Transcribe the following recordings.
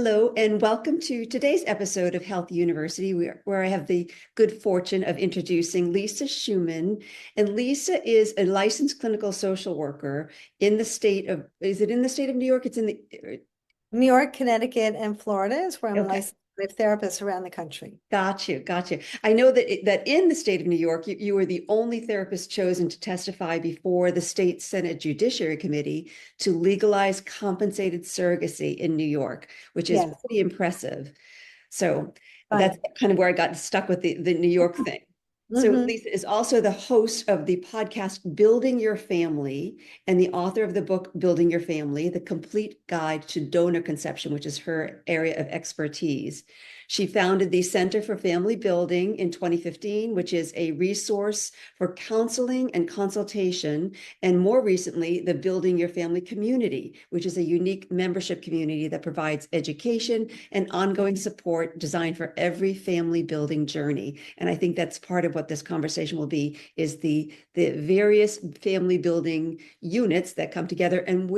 Hello, and welcome to today's episode of Health University, where I have the good fortune of introducing Lisa Schumann. And Lisa is a licensed clinical social worker in the state of, is it in the state of New York? It's in the, New York, Connecticut, and Florida is where I'm okay. licensed therapists around the country. Got you, got you. I know that in the state of New York, you were the only therapist chosen to testify before the state Senate Judiciary Committee to legalize compensated surrogacy in New York, which is Yes, pretty impressive. So that's fun. kind of where I got stuck with the New York thing. So Mm-hmm. Lisa is also the host of the podcast Building Your Family and the author of the book Building Your Family, The Complete Guide to Donor Conception, which is her area of expertise. She founded the Center for Family Building in 2015, which is a resource for counseling and consultation, and more recently, the Building Your Family Community, which is a unique membership community that provides education and ongoing support designed for every family building journey. And I think that's part of what this conversation will be, is the various family building units that come together and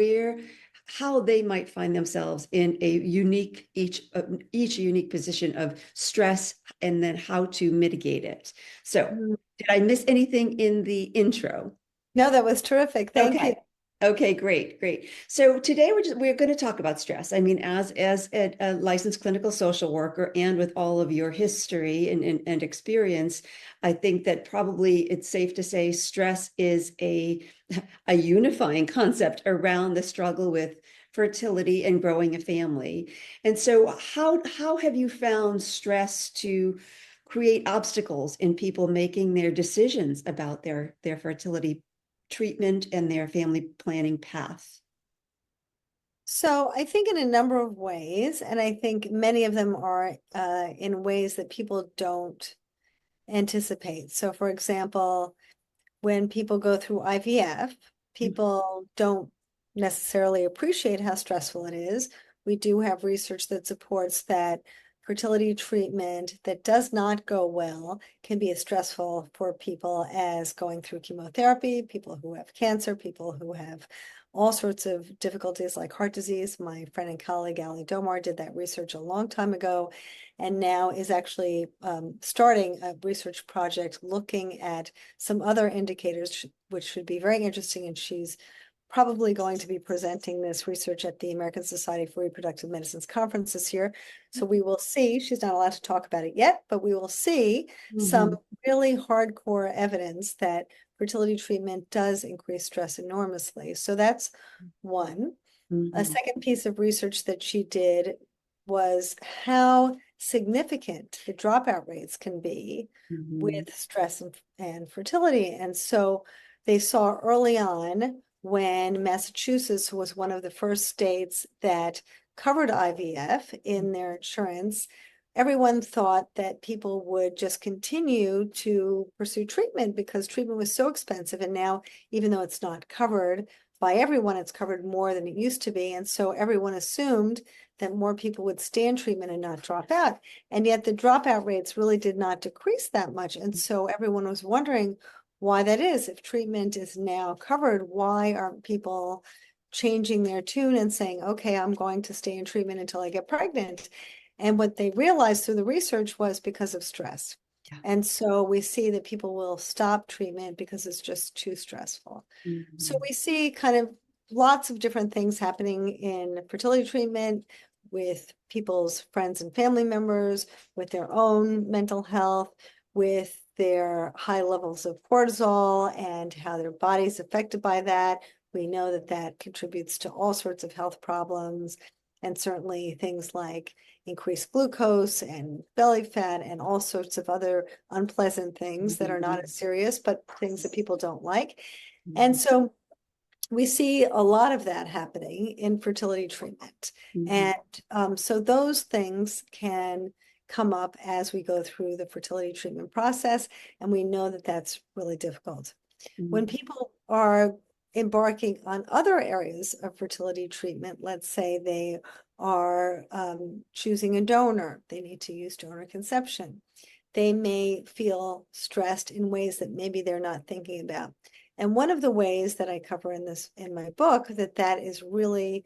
how they might find themselves in a unique, each unique position of stress, and then how to mitigate it. So did I miss anything in the intro? No, that was terrific. Thank you. Okay. Okay, great, great. So today we're going to talk about stress. I mean, as a licensed clinical social worker, and with all of your history and experience, I think that probably it's safe to say stress is a unifying concept around the struggle with fertility and growing a family. And so how have you found stress to create obstacles in people making their decisions about their fertility treatment and their family planning path? So I think in a number of ways, and I think many of them are in ways that people don't anticipate. So for example, when people go through IVF, people don't necessarily appreciate how stressful it is. We do have research that supports that fertility treatment that does not go well can be as stressful for people as going through chemotherapy, people who have cancer, people who have all sorts of difficulties like heart disease. My friend and colleague, Ali Domar, did that research a long time ago and now is actually starting a research project looking at some other indicators, which should be very interesting. And she's probably going to be presenting this research at the American Society for Reproductive Medicine's conference this year. So we will see, she's not allowed to talk about it yet, but we will see some really hardcore evidence that fertility treatment does increase stress enormously. So that's one. A second piece of research that she did was how significant the dropout rates can be with stress and fertility. And so they saw early on, when Massachusetts was one of the first states that covered IVF in their insurance, everyone thought that people would just continue to pursue treatment because treatment was so expensive. And now, even though it's not covered by everyone, it's covered more than it used to be. And so everyone assumed that more people would stay in treatment and not drop out. And yet the dropout rates really did not decrease that much. And so everyone was wondering why that is. If treatment is now covered, why aren't people changing their tune and saying, okay, I'm going to stay in treatment until I get pregnant? And what they realized through the research was because of stress. Yeah. And so we see that people will stop treatment because it's just too stressful. So we see kind of lots of different things happening in fertility treatment with people's friends and family members, with their own mental health, with their high levels of cortisol and how their body's affected by that. We know that that contributes to all sorts of health problems, and certainly things like increased glucose and belly fat and all sorts of other unpleasant things that are not as serious, but things that people don't like. And so we see a lot of that happening in fertility treatment. And so those things can come up as we go through the fertility treatment process. And we know that that's really difficult. When people are embarking on other areas of fertility treatment, let's say they are choosing a donor, they need to use donor conception. They may feel stressed in ways that maybe they're not thinking about. And one of the ways that I cover in my book that is really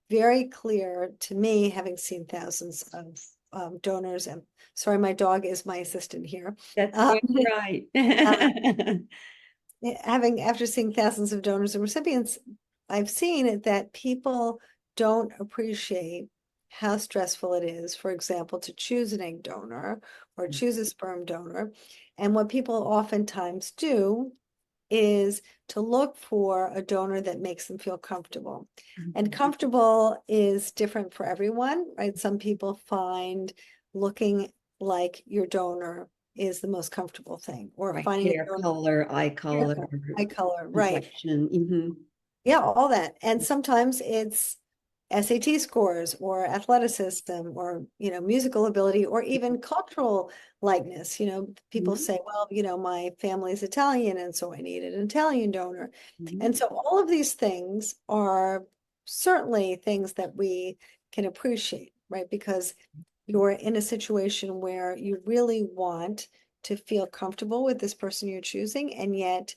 very clear to me, having seen thousands of donors, and sorry, my dog is my assistant here. That's Um, quite right. Having after seeing thousands of donors and recipients, I've seen it that people don't appreciate how stressful it is, for example, to choose an egg donor or choose a sperm donor. And what people oftentimes do is to look for a donor that makes them feel comfortable. And comfortable is different for everyone, right? Some people find looking like your donor is the most comfortable thing, or Right. finding a Hair donor, color, hair color, eye color, right? complexion. Yeah, all that. And sometimes it's SAT scores or athleticism or, musical ability or even cultural likeness. People Mhm. say, well, my family's Italian and so I need an Italian donor. Mhm. And so all of these things are certainly things that we can appreciate, right? Because you're in a situation where you really want to feel comfortable with this person you're choosing, and yet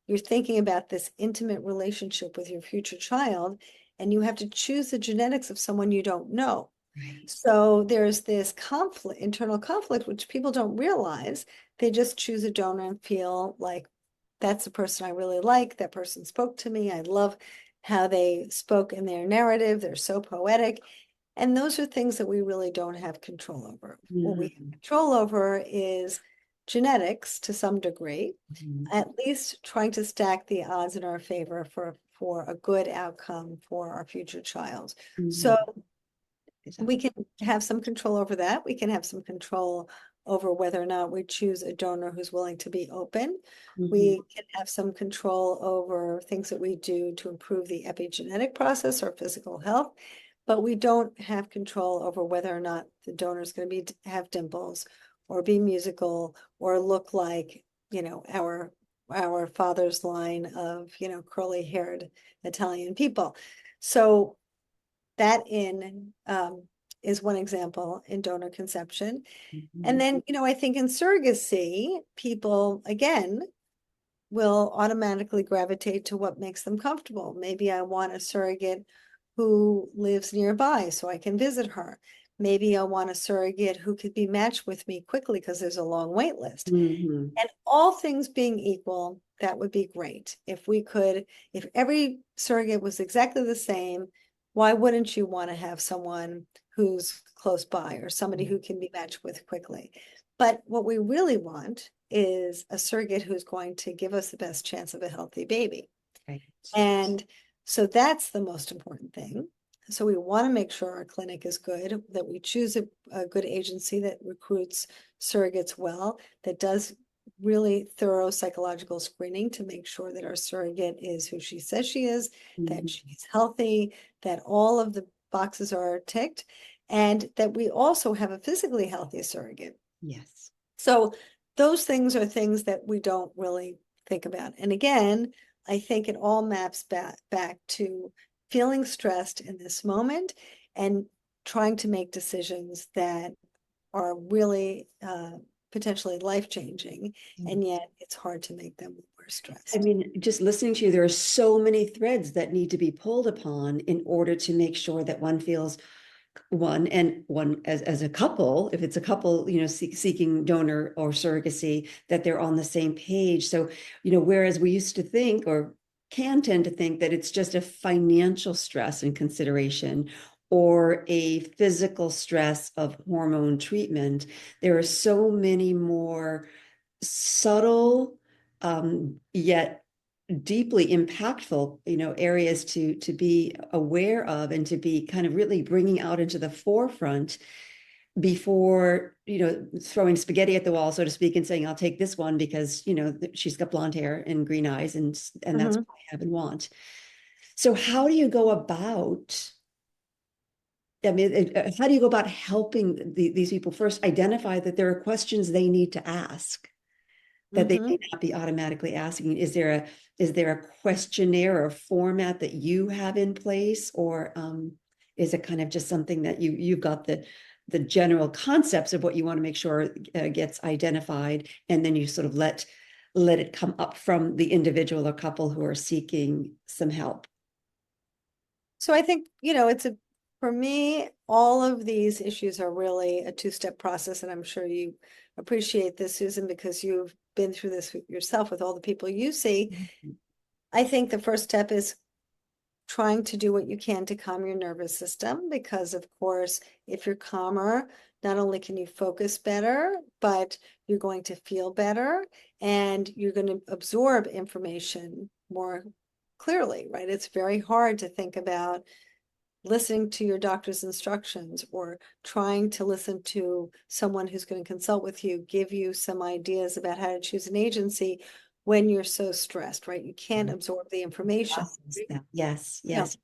you're thinking about this intimate relationship with your future child, and you have to choose the genetics of someone you don't know. Right. So there's this conflict, internal conflict, which people don't realize. They just choose a donor and feel like that's the person I really like. That person spoke to me. I love how they spoke in their narrative. They're so poetic. And those are things that we really don't have control over. What we have Mhm. control over is genetics to some degree, Mhm. at least trying to stack the odds in our favor for a good outcome for our future child. So Mhm. we Exactly. can have some control over that. We can have some control over whether or not we choose a donor who's willing to be open. Mhm. We can have some control over things that we do to improve the epigenetic process or physical health, but we don't have control over whether or not the donor is going to have dimples or be musical or look like, our father's line of, curly haired Italian people. So that is one example in donor conception. And Mhm. then, I think in surrogacy, people again will automatically gravitate to what makes them comfortable. Maybe I want a surrogate who lives nearby so I can visit her. Maybe I want a surrogate who could be matched with me quickly because there's a long wait list. Mhm. And all things being equal, that would be great. If every surrogate was exactly the same, why wouldn't you want to have someone who's close by or somebody who can be matched with quickly? But what we really want is a surrogate who's going to give us the best chance of a healthy baby. Right. And so that's the most important thing. So we want to make sure our clinic is good, that we choose a good agency that recruits surrogates well, that does really thorough psychological screening to make sure that our surrogate is who she says she is, that Mhm. she's healthy, that all of the boxes are ticked, and that we also have a physically healthy surrogate. Yes. So those things are things that we don't really think about. And again, I think it all maps back to feeling stressed in this moment and trying to make decisions that are really potentially life-changing, and yet it's hard to make them when we're I stressed. mean, just listening to you, there are so many threads that need to be pulled upon in order to make sure that one feels one as a couple, if it's a couple, seeking donor or surrogacy, that they're on the same page. So, whereas we used to think or can tend to think that it's just a financial stress and consideration or a physical stress of hormone treatment, there are so many more subtle yet deeply impactful, areas to be aware of and to be kind of really bringing out into the forefront before, throwing spaghetti at the wall, so to speak, and saying, I'll take this one because, she's got blonde hair and green eyes and that's Mhm. what I have and want. So how do you go about, I mean, how do you go about helping these people first identify that there are questions they need to ask that they Mhm. may not be automatically asking? Is there a questionnaire or format that you have in place, or is it kind of just something that you've got the general concepts of what you want to make sure gets identified, and then you sort of let it come up from the individual or couple who are seeking some help? So I think, for me, all of these issues are really a two-step process, and I'm sure you appreciate this, Susan, because you've been through this yourself with all the people you see. I think the first step is trying to do what you can to calm your nervous system, because of course, if you're calmer, not only can you focus better, but you're going to feel better and you're going to absorb information more clearly, right? It's very hard to think about listening to your doctor's instructions or trying to listen to someone who's going to consult with you, give you some ideas about how to choose an agency when you're so stressed, right? You can't absorb the information. Process that. Yes, No. yes.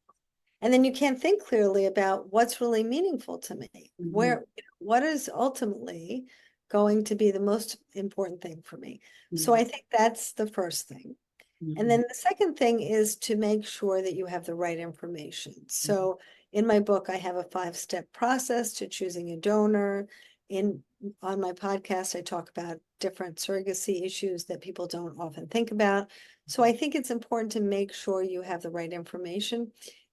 And then you can't think clearly about what's really meaningful to me. Mhm, What is ultimately going to be the most important thing for me? So mhm, I think that's the first thing. And mhm, then the second thing is to make sure that you have the right information. mhm. So in my book, I have a 5-step process to choosing a donor. On my podcast, I talk about different surrogacy issues that people don't often think about. So I think it's important to make sure you have the right information.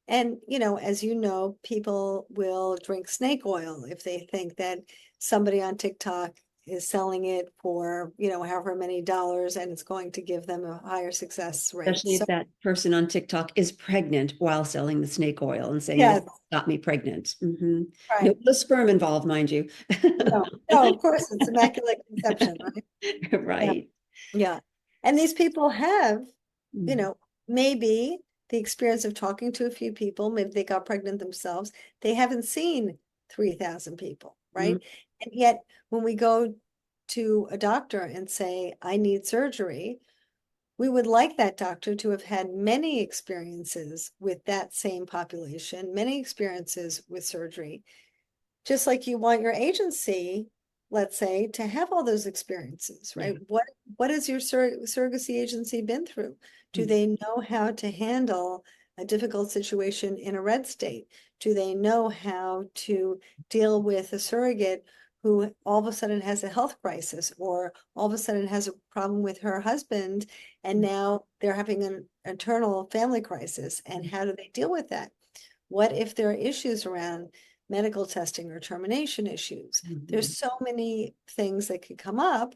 And, as you know, people will drink snake oil if they think that somebody on TikTok is selling it for, however many dollars, and it's going to give them a higher success rate. Especially So if that person on TikTok is pregnant while selling the snake oil and saying this yes, got me pregnant. Mhm. right. No sperm involved, mind you. No, no, of course, it's immaculate conception, right? Yeah, Right. yeah. And these people have, you Mhm. know, maybe the experience of talking to a few people, maybe they got pregnant themselves. They haven't seen 3,000 people, Mhm. right? And yet when we go to a doctor and say, I need surgery, we would like that doctor to have had many experiences with that same population, many experiences with surgery, just like you want your agency, let's say, to have all those experiences, Yeah. right? What has your surrogacy agency been through? Do Mhm. they know how to handle a difficult situation in a red state? Do they know how to deal with a surrogate who all of a sudden has a health crisis, or all of a sudden has a problem with her husband, and now they're having an internal family crisis? And how do they deal with that? What if there are issues around medical testing or termination issues? Mhm. There's so many things that could come up,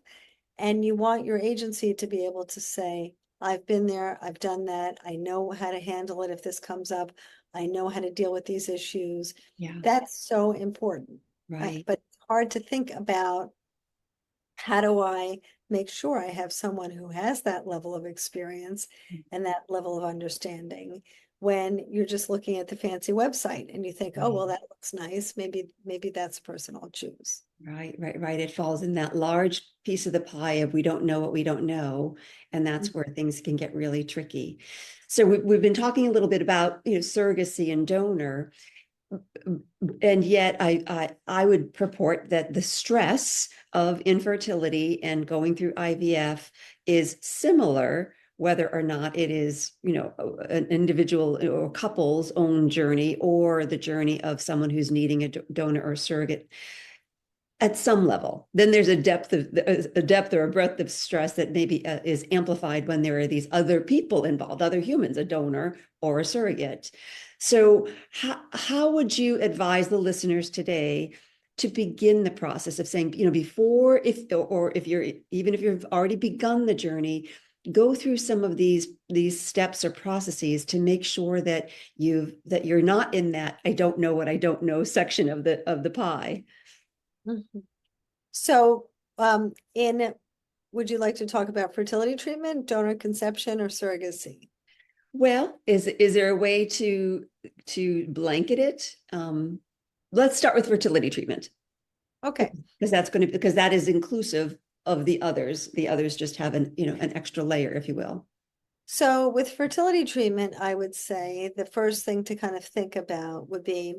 and you want your agency to be able to say, I've been there, I've done that, I know how to handle it if this comes up, I know how to deal with these issues. Yeah. That's so important. Right. But it's hard to think about, how do I make sure I have someone who has that level of experience and that level of understanding, when you're just looking at the fancy website and you think, oh, Right. well, that looks nice. Maybe that's the person I'll choose. Right, right, right. It falls in that large piece of the pie of we don't know what we don't know. And that's where things can get really tricky. So we've been talking a little bit about, surrogacy and donor. And yet I would purport that the stress of infertility and going through IVF is similar, whether or not it is, an individual or couple's own journey or the journey of someone who's needing a donor or surrogate at some level. Then there's a depth or a breadth of stress that maybe is amplified when there are these other people involved, other humans, a donor or a surrogate. So how would you advise the listeners today to begin the process of saying, before, if you're, even if you've already begun the journey, go through some of these steps or processes to make sure that you're not in that I don't know what I don't know section of the pie. Mhm. So, would you like to talk about fertility treatment, donor conception, or surrogacy? Well, is there a way to blanket it? Let's start with fertility treatment Okay. because because that is inclusive of the others. The others just have an extra layer, if you will. So with fertility treatment, I would say the first thing to kind of think about would be,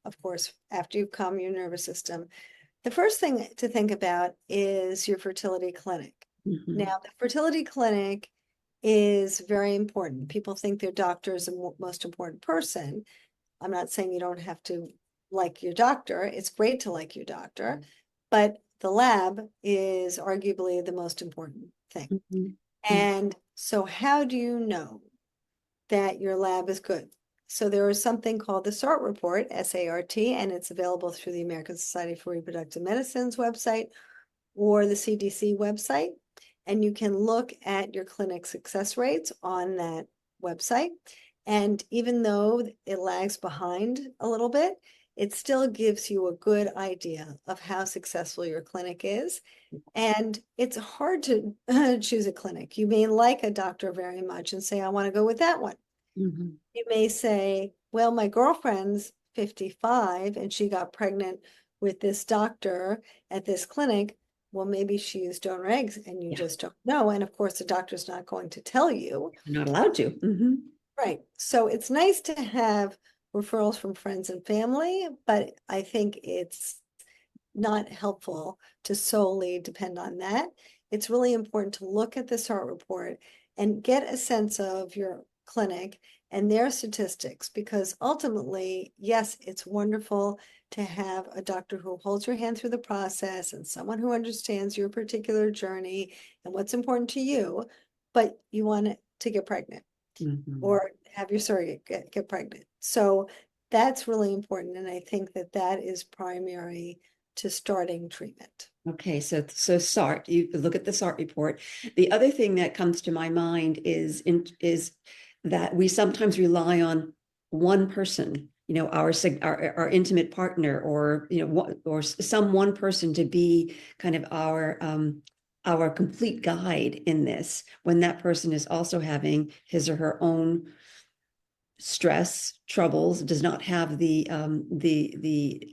of course, after you calm your nervous system, the first thing to think about is your fertility clinic. Mhm. Now, the fertility clinic is very important. People think their doctor is the most important person. I'm not saying you don't have to like your doctor. It's great to like your doctor, but the lab is arguably the most important thing. Mhm. Mhm. And so how do you know that your lab is good? So there is something called the SART report, S-A-R-T, and it's available through the American Society for Reproductive Medicine's website or the CDC website. And you can look at your clinic success rates on that website. And even though it lags behind a little bit, it still gives you a good idea of how successful your clinic is. And it's hard to choose a clinic. You may like a doctor very much and say, I want to go with that one. Mhm. You may say, well, my girlfriend's 55 and she got pregnant with this doctor at this clinic. Well, maybe she used donor eggs and you Yeah, just don't know. And of course, the doctor's not going to tell you. you're not allowed to. Mhm. Right. So it's nice to have referrals from friends and family, but I think it's not helpful to solely depend on that. It's really important to look at the SART report and get a sense of your clinic and their statistics, because ultimately, yes, it's wonderful to have a doctor who holds your hand through the process and someone who understands your particular journey and what's important to you, but you want to get pregnant Mhm. or have your surrogate get pregnant. So that's really important. And I think that that is primary to starting treatment. Okay, so SART, you look at the SART report. The other thing that comes to my mind is that we sometimes rely on one person, our intimate partner, or or some one person to be kind of our complete guide in this, when that person is also having his or her own stress, troubles, does not have the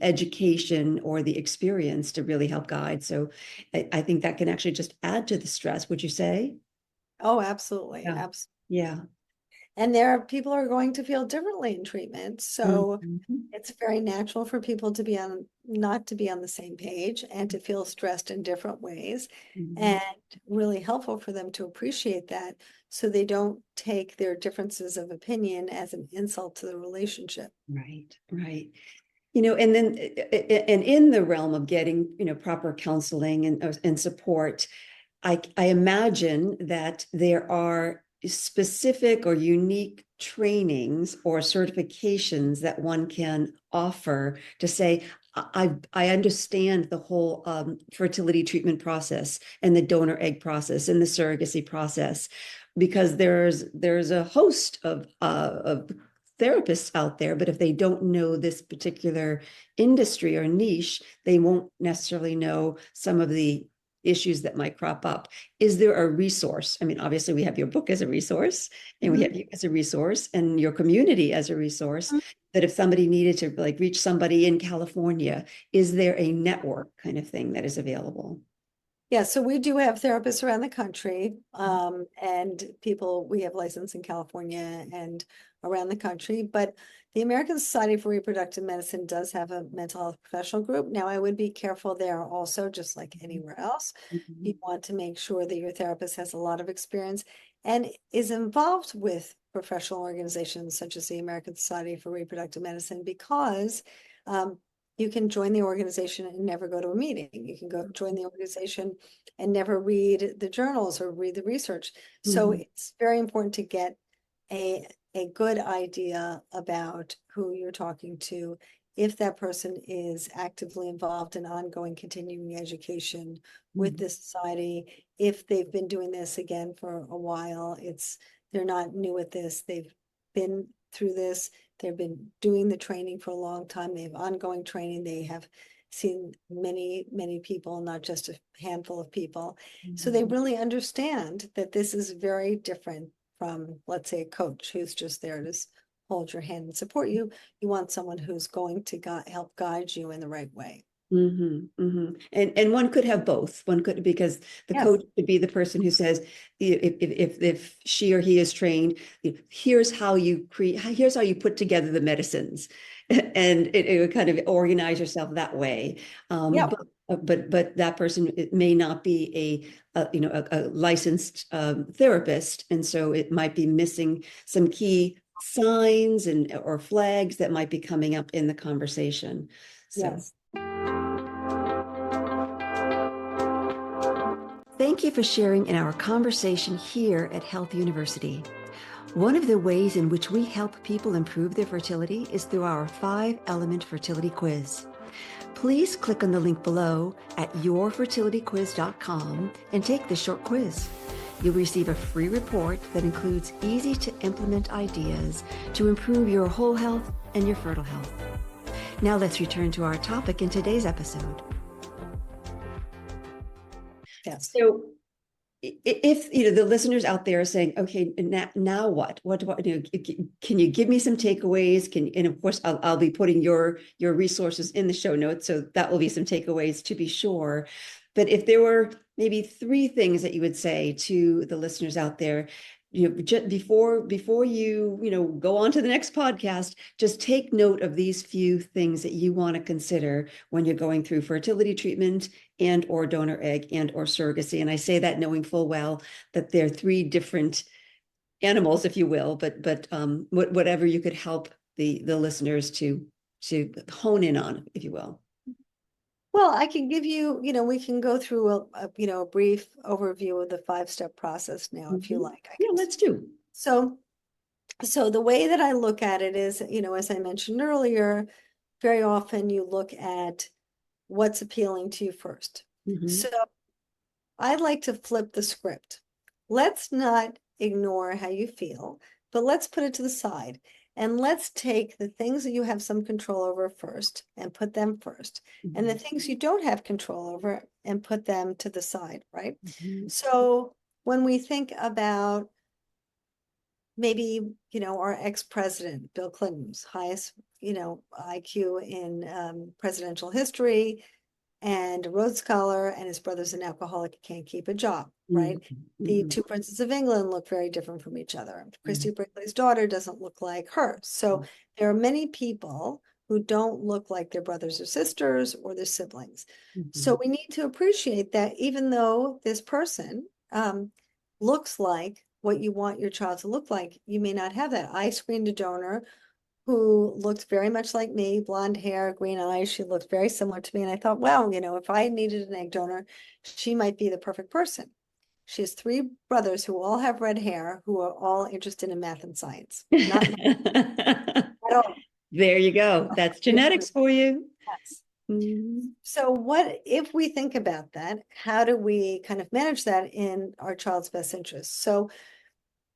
education or the experience to really help guide. So I think that can actually just add to the stress, would you say? Oh, absolutely. Yeah. Absolutely. Yeah. And there are people are going to feel differently in treatment. So Mhm. it's very natural for people to be on, not to be on the same page and to feel stressed in different ways. Mhm. And really helpful for them to appreciate that so they don't take their differences of opinion as an insult to the relationship. Right, right. And then and in the realm of getting, proper counseling and support, I imagine that there are specific or unique trainings or certifications that one can offer to say, I understand the whole fertility treatment process and the donor egg process and the surrogacy process, because there's a host of therapists out there, but if they don't know this particular industry or niche, they won't necessarily know some of the issues that might crop up. Is there a resource? I mean, obviously we have your book as a resource, and we Mhm. have you as a resource, and your community as a resource, that if somebody needed to like reach somebody in California, is there a network kind of thing that is available? Yeah, so we do have therapists around the country, and people, we have license in California and around the country, but the American Society for Reproductive Medicine does have a mental health professional group. Now, I would be careful there also, just like anywhere else. You Mhm. want to make sure that your therapist has a lot of experience and is involved with professional organizations such as the American Society for Reproductive Medicine, because um, you can join the organization and never go to a meeting. You can go join the organization and never read the journals or read the research. So Mhm. it's very important to get a, a good idea about who you're talking to, if that person is actively involved in ongoing continuing education with Mhm. the society, if they've been doing this again for a while, they're not new at this, they've been through this, they've been doing the training for a long time, they have ongoing training, they have seen many, many people, not just a handful of people. So they Mhm. really understand that this is very different from, let's say, a coach who's just there to hold your hand and support you. You want someone who's going to help guide you in the right way. And one could have both. One could, because the Yes. coach could be the person who says, if she or he is trained, here's how you create, here's how you put together the medicines, and it would kind of organize yourself that way. Yep. But that person, it may not be a licensed therapist, and so it might be missing some key signs and or flags that might be coming up in the conversation. So. Yes. Thank you for sharing in our conversation here at Health University. One of the ways in which we help people improve their fertility is through our 5-element fertility quiz. Please click on the link below at yourfertilityquiz.com and take this short quiz. You'll receive a free report that includes easy to implement ideas to improve your whole health and your fertile health. Now let's return to our topic in today's episode. Yes. So if the listeners out there are saying, okay, now what do I, can you give me some takeaways? And of course I'll be putting your resources in the show notes, so that will be some takeaways to be sure. But if there were maybe 3 things that you would say to the listeners out there, just before you go on to the next podcast, just take note of these few things that you want to consider when you're going through fertility treatment and or donor egg and or surrogacy. And I say that knowing full well that they're 3 different animals, if you will, but whatever you could help the listeners to hone in on, if you will. Well, I can give you, we can go through a brief overview of the 5-step process now, if you like. Yeah, let's do. So the way that I look at it is, as I mentioned earlier, very often you look at what's appealing to you first. So I'd like to flip the script. Let's not ignore how you feel, but let's put it to the side. And let's take the things that you have some control over first and put them first. And the things you don't have control over and put them to the side, right? So when we think about maybe, our ex-president, Bill Clinton's highest, IQ in presidential history, and a Rhodes Scholar, and his brother's an alcoholic, can't keep a job, right? The 2 princes of England look very different from each other. Christy Brinkley's daughter doesn't look like her. So there are many people who don't look like their brothers or sisters or their siblings. So we need to appreciate that even though this person looks like what you want your child to look like, you may not have that. I screened a donor who looked very much like me, blonde hair, green eyes. She looked very similar to me. And I thought, wow, if I needed an egg donor, she might be the perfect person. She has 3 brothers who all have red hair, who are all interested in math and science. Not at all. There you go. That's genetics for you. Yes. So what if we think about that? How do we kind of manage that in our child's best interest? So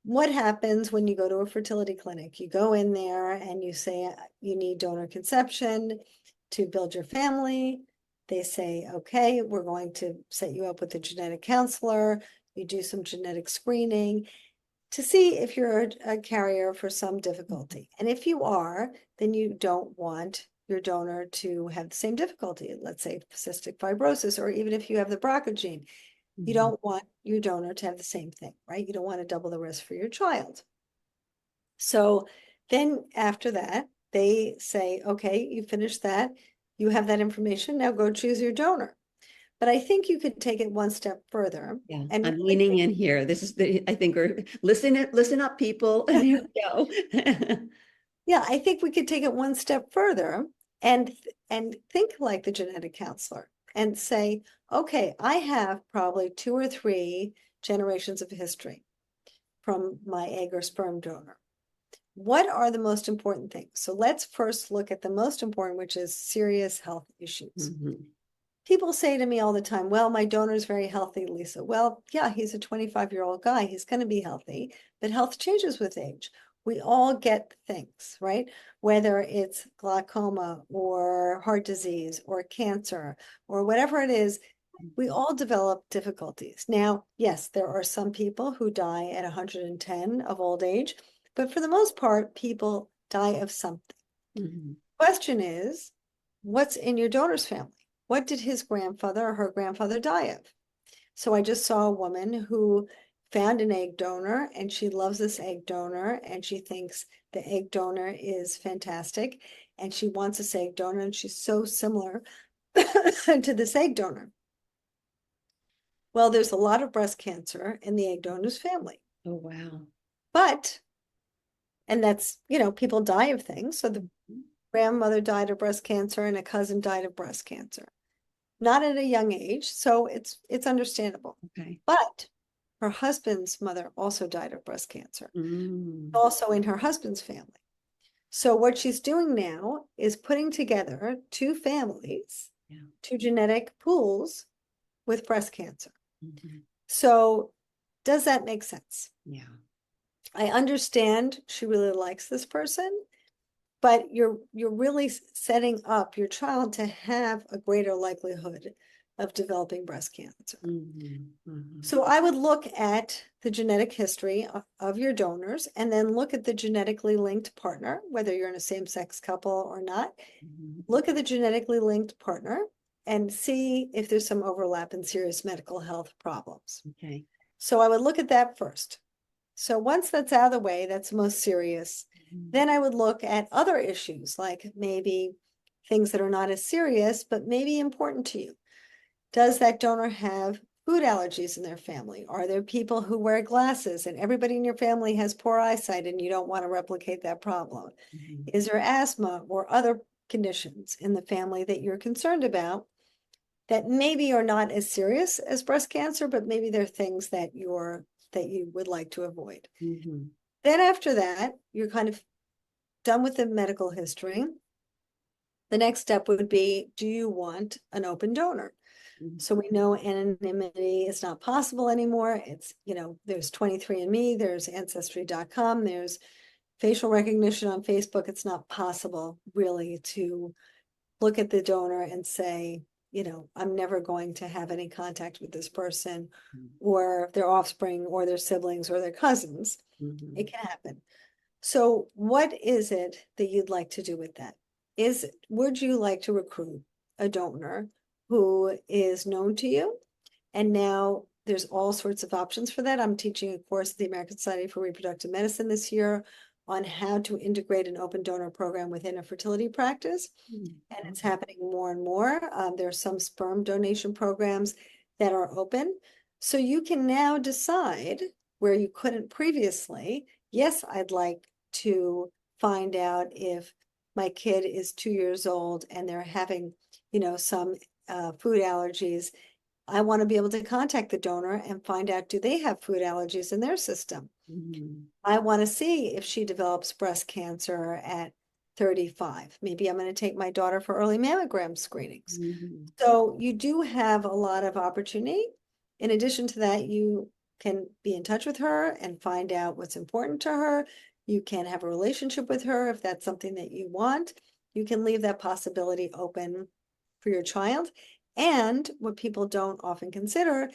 what happens when you go to a fertility clinic? You go in there and you say you need donor conception to build your family. They say, okay, we're going to set you up with a genetic counselor. You do some genetic screening to see if you're a carrier for some difficulty. And if you are, then you don't want your donor to have the same difficulty, let's say cystic fibrosis, or even if you have the BRCA gene. You don't want your donor to have the same thing, right? You don't want to double the risk for your child. So then after that, they say, okay, you finished that. You have that information. Now go choose your donor. But I think you could take it one step further. Yeah, and I'm leaning in here. I think we're listen up, people. Here we go. Yeah, I think we could take it one step further and think like the genetic counselor and say, okay, I have probably 2 or 3 generations of history from my egg or sperm donor. What are the most important things? So let's first look at the most important, which is serious health issues. People say to me all the time, well, my donor is very healthy, Lisa. Well, yeah, he's a 25-year-old guy. He's going to be healthy, but health changes with age. We all get things, right? Whether it's glaucoma or heart disease or cancer or whatever it is, we all develop difficulties. Now, yes, there are some people who die at 110 of old age, but for the most part, people die of something. Question is, what's in your donor's family? What did his grandfather or her grandfather die of? So I just saw a woman who found an egg donor and she loves this egg donor and she thinks the egg donor is fantastic and she wants this egg donor and she's so similar to this egg donor. Well, there's a lot of breast cancer in the egg donor's family. Oh, wow. But, and that's, people die of things. So the grandmother died of breast cancer and a cousin died of breast cancer. Not at a young age, so it's understandable. Okay. But her husband's mother also died of breast cancer, Mm. also in her husband's family. So what she's doing now is putting together two families, Yeah. two genetic pools with breast cancer. Mhm. So does that make sense? Yeah. I understand she really likes this person, but you're really setting up your child to have a greater likelihood of developing breast cancer. Mhm. Mhm. So I would look at the genetic history of your donors and then look at the genetically linked partner, whether you're in a same-sex couple or not. Mhm. Look at the genetically linked partner and see if there's some overlap in serious medical health problems. Okay. So I would look at that first. So once that's out of the way, that's the most serious. Mhm. Then I would look at other issues, like maybe things that are not as serious, but maybe important to you. Does that donor have food allergies in their family? Are there people who wear glasses and everybody in your family has poor eyesight and you don't want to replicate that problem? Mhm. Is there asthma or other conditions in the family that you're concerned about that maybe are not as serious as breast cancer, but maybe they're things that you would like to avoid? Mhm. Then after that, you're kind of done with the medical history. The next step would be, do you want an open donor? Mhm. So we know anonymity is not possible anymore. It's, there's 23andMe, there's Ancestry.com, there's facial recognition on Facebook. It's not possible really to look at the donor and say, I'm never going to have any contact with this person or their offspring or their siblings or their cousins. Mhm. It can happen. So what is it that you'd like to do with that? Would you like to recruit a donor who is known to you? And now there's all sorts of options for that. I'm teaching a course at the American Society for Reproductive Medicine this year on how to integrate an open donor program within a fertility practice. Mhm. And it's happening more and more. There are some sperm donation programs that are open. So you can now decide where you couldn't previously. Yes, I'd like to find out if my kid is 2 years old and they're having, some food allergies. I want to be able to contact the donor and find out, do they have food allergies in their system? Mhm. I want to see if she develops breast cancer at 35. Maybe I'm going to take my daughter for early mammogram screenings. Mhm. So you do have a lot of opportunity. In addition to that, you can be in touch with her and find out what's important to her. You can have a relationship with her if that's something that you want. You can leave that possibility open for your child. And what people don't often consider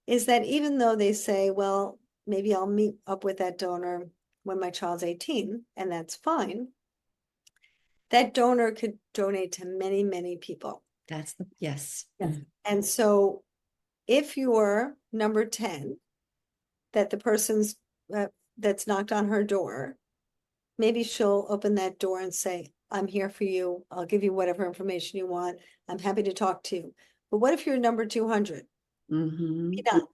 is that even though they say, well, maybe I'll meet up with that donor when my child's 18, and that's fine, that donor could donate to many, many people. Yes. Yes. And so if you're number 10, that the person's that's knocked on her door, maybe she'll open that door and say, I'm here for you. I'll give you whatever information you want. I'm happy to talk to you. But what if you're number 200? Mhm. You're not.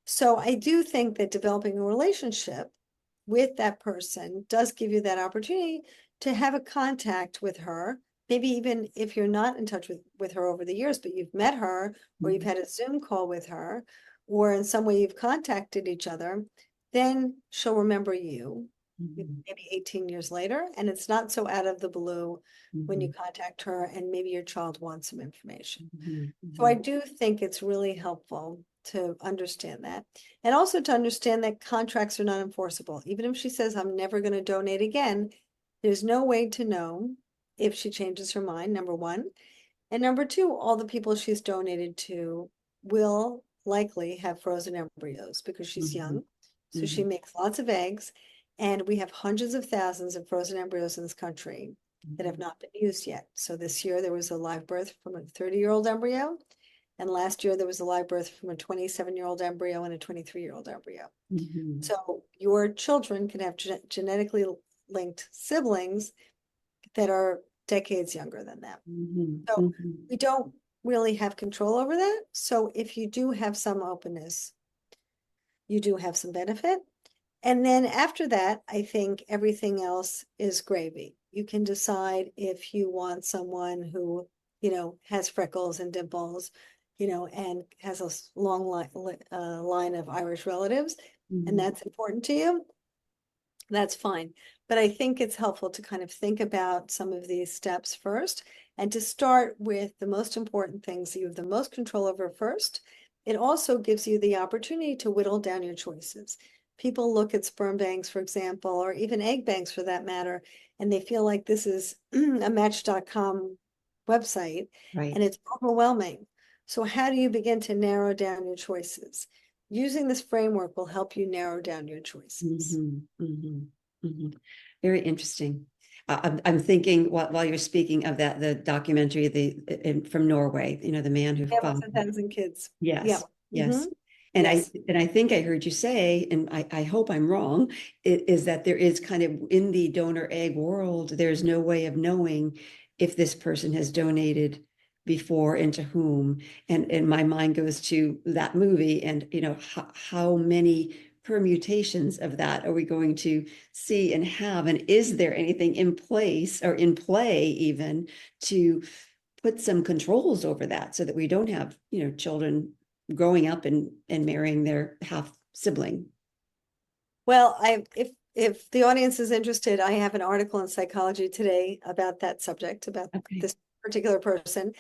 So I do think that developing a relationship with that person does give you that opportunity to have a contact with her. Maybe even if you're not in touch with her over the years, but you've met her or you've Mhm. had a Zoom call with her, or in some way you've contacted each other, then she'll remember you Mhm. maybe 18 years later. And it's not so out of the blue when you Mhm. contact her and maybe your child wants some information. Mhm. So I Mhm. do think it's really helpful to understand that. And also to understand that contracts are not enforceable. Even if she says, I'm never going to donate again, there's no way to know if she changes her mind, number one. And number two, all the people she's donated to will likely have frozen embryos because she's Mhm. young. So she Mhm. makes lots of eggs. And we have hundreds of thousands of frozen embryos in this country that have Mhm. not been used yet. So this year there was a live birth from a 30-year-old embryo. And last year there was a live birth from a 27-year-old embryo and a 23-year-old embryo. Mhm. So your children can have genetically linked siblings that are decades younger than them. Mhm. So Mhm. we don't really have control over that. So if you do have some openness, you do have some benefit. And then after that, I think everything else is gravy. You can decide if you want someone who, has freckles and dimples, and has a long line of Irish relatives, and Mhm. that's important to you, that's fine. But I think it's helpful to kind of think about some of these steps first and to start with the most important things that you have the most control over first. It also gives you the opportunity to whittle down your choices. People look at sperm banks, for example, or even egg banks for that matter, and they feel like this is a Match.com website Right. and it's overwhelming. So how do you begin to narrow down your choices? Using this framework will help you narrow down your choices. Mhm, mhm, mhm. Very interesting. I'm thinking while you're speaking of that, the documentary, from Norway, the man who Yeah, found, with 1,000 kids. Yeah. yes, Hmm. yes. And I Yes. and I think I heard you say, and I hope I'm wrong, is that there is kind of in the donor egg world, there's no way of knowing if this person has donated before and to whom. And my mind goes to that movie, and how many permutations of that are we going to see and have? And is there anything in place or in play even to put some controls over that so that we don't have, children growing up and marrying their half sibling? Well, if the audience is interested, I have an article in Psychology Today about that subject, about Okay. this particular person.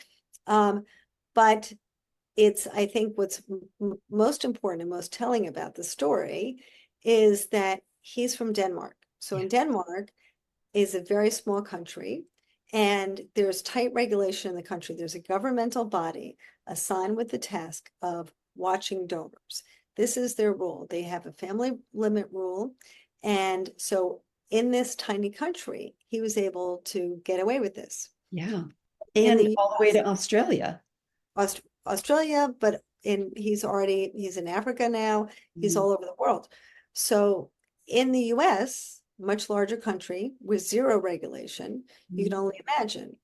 Um, but I think what's most important and most telling about the story is that he's from Denmark. So Yeah. in Denmark is a very small country, and there's tight regulation in the country. There's a governmental body assigned with the task of watching donors. This is their rule. They have a family limit rule. And so in this tiny country, he was able to get away with this. Yeah. In And the all the way US, to Australia. Australia, but he's in Africa now. He's Mhm. all over the world. So in the US, much larger country with zero regulation, you can only imagine.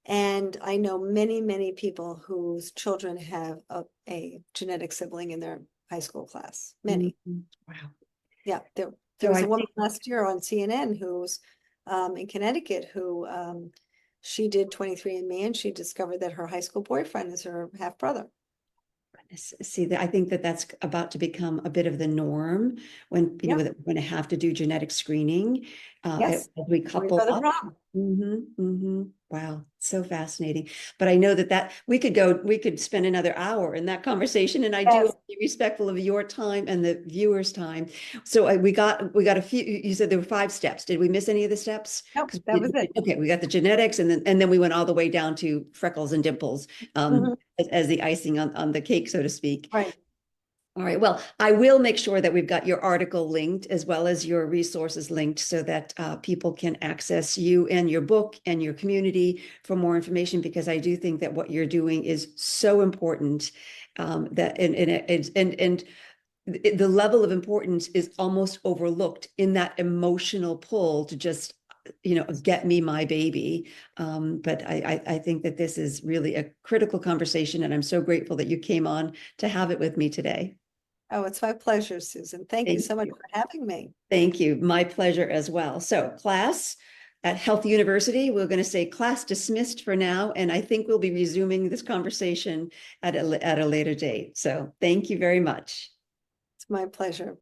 And I know many, many people whose children have a genetic sibling in their high school class. Many. Mhm. Wow. Yeah, there So was I a woman think, last year on CNN who's in Connecticut who she did 23andMe and she discovered that her high school boyfriend is her half brother. see that I think that that's about to become a bit of the norm when Yeah. that we're going to have to do genetic screening Yes. as we Or couple the up. prom. Wow, so fascinating. But I know that we could spend another hour in that conversation, and I do want Yes. to be respectful of your time and the viewers' time. So we got a few. You said there were 5 steps. Did we miss any of the steps? Nope, Because that was it. okay, we got the genetics, and then we went all the way down to freckles and dimples, Mhm. as the icing on the cake, so to speak. Right. All right. Well, I will make sure that we've got your article linked as well as your resources linked so that people can access you and your book and your community for more information, because I do think that what you're doing is so important, that and the level of importance is almost overlooked in that emotional pull to just get me my baby. But I think that this is really a critical conversation, and I'm so grateful that you came on to have it with me today. Oh, it's my pleasure, Susan. Thank you Thank so much you. for having me. Thank you. My pleasure as well. So, class at Health University, we're going to say class dismissed for now, and I think we'll be resuming this conversation at a later date. So, thank you very much. It's my pleasure.